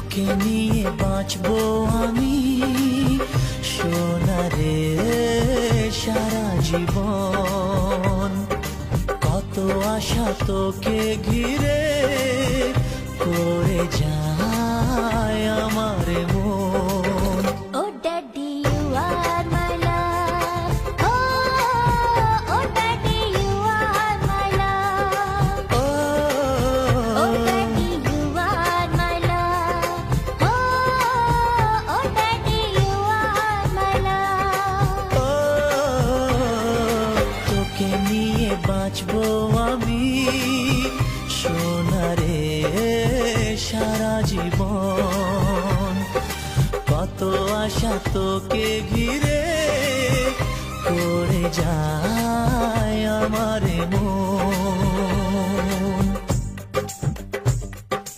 তোকে নিয়ে বাঁচবো আমি সোনারে সারা জীবন। কত আশা তোকে ঘিরে করে যায় আমার মন। Oh daddy, you are my love. Oh daddy, you are my love. Oh daddy, you are my love. Oh daddy, you are my love. তোকে নিয়ে বাঁচবো আমি সোনারে সারা জীবন। কত আশা তোকে ঘিরে করে যায় আমার মন।